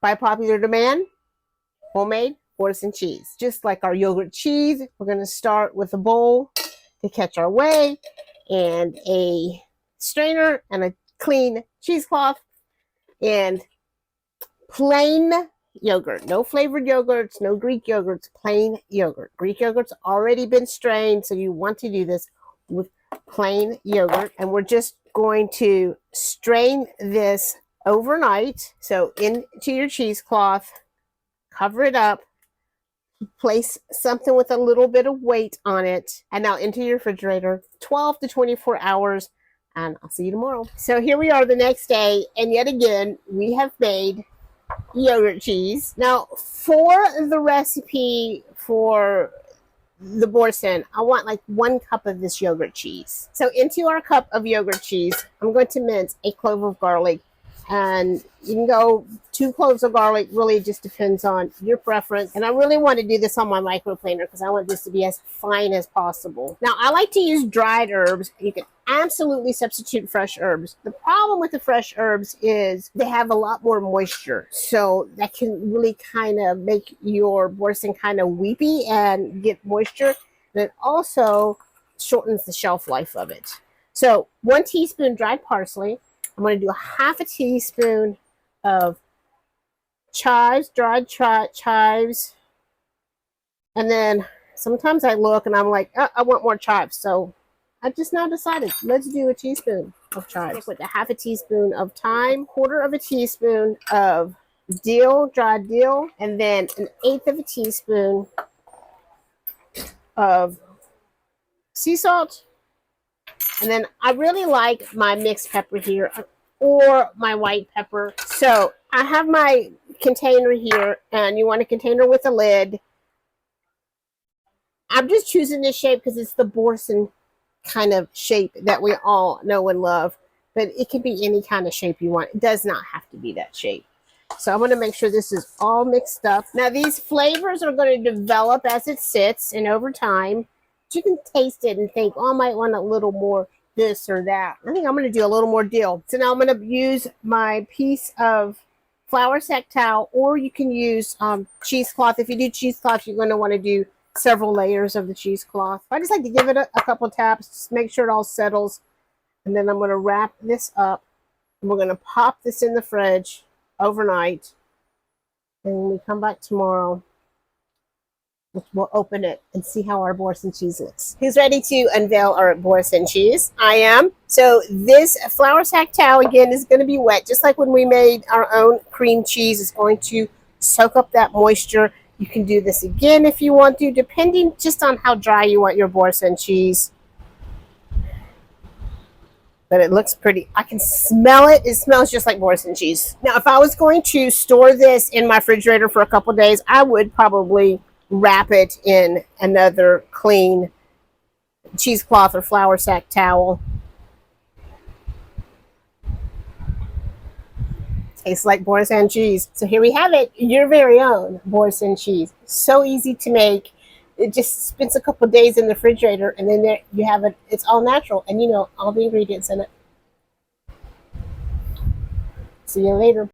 By popular demand, homemade Boursin cheese. Just like our yogurt cheese, we're going to start with a bowl to catch our way and a strainer and a clean cheesecloth and plain yogurt. No flavored yogurts, no Greek yogurts, plain yogurt. Greek yogurt's already been strained, so you want to do this with plain yogurt. And we're just going to strain this overnight. So into your cheesecloth, cover it up, place something with a little bit of weight on it, and now into your refrigerator, 12 to 24 hours, and I'll see you tomorrow. So here we are the next day, and yet again, we have made yogurt cheese. Now, for the recipe for the Boursin, I want like 1 cup of this yogurt cheese. So into our cup of yogurt cheese, I'm going to mince a clove of garlic, and you can go 2 cloves of garlic. Really just depends on your preference. And I really want to do this on my microplaner because I want this to be as fine as possible. Now, I like to use dried herbs. You can absolutely substitute fresh herbs. The problem with the fresh herbs is they have a lot more moisture. So that can really kind of make your Boursin kind of weepy and get moisture. And it also shortens the shelf life of it. So 1 teaspoon dried parsley. I'm going to do a half a teaspoon of chives, dried chives. And then sometimes I look and I'm like, oh, I want more chives. So I just now decided, let's do a teaspoon of chives. With a half a teaspoon of thyme, 1/4 of a teaspoon of dill, dried dill, and then 1/8 of a teaspoon of sea salt. And then I really like my mixed pepper here or my white pepper. So I have my container here, and you want a container with a lid. I'm just choosing this shape because it's the Boursin kind of shape that we all know and love. But it can be any kind of shape you want. It does not have to be that shape. So I'm going to make sure this is all mixed up. Now these flavors are going to develop as it sits and over time. You can taste it and think, oh, I might want a little more this or that. I think I'm going to do a little more dill. So now I'm going to use my piece of flour sack towel, or you can use cheesecloth. If you do cheesecloth, you're going to want to do several layers of the cheesecloth. I just like to give it a couple taps, just make sure it all settles. And then I'm going to wrap this up. And we're going to pop this in the fridge overnight. And when we come back tomorrow, we'll open it and see how our Boursin cheese looks. Who's ready to unveil our Boursin cheese? I am. So this flour sack towel, again, is going to be wet, just like when we made our own cream cheese. It's going to soak up that moisture. You can do this again if you want to, depending just on how dry you want your Boursin cheese. But it looks pretty. I can smell it. It smells just like Boursin cheese. Now, if I was going to store this in my refrigerator for a couple of days, I would probably wrap it in another clean cheesecloth or flour sack towel. Tastes like Boursin cheese. So here we have it, your very own Boursin cheese. So easy to make. It just spends a couple of days in the refrigerator, and then there you have it. It's all natural, and you know all the ingredients in it. See you later.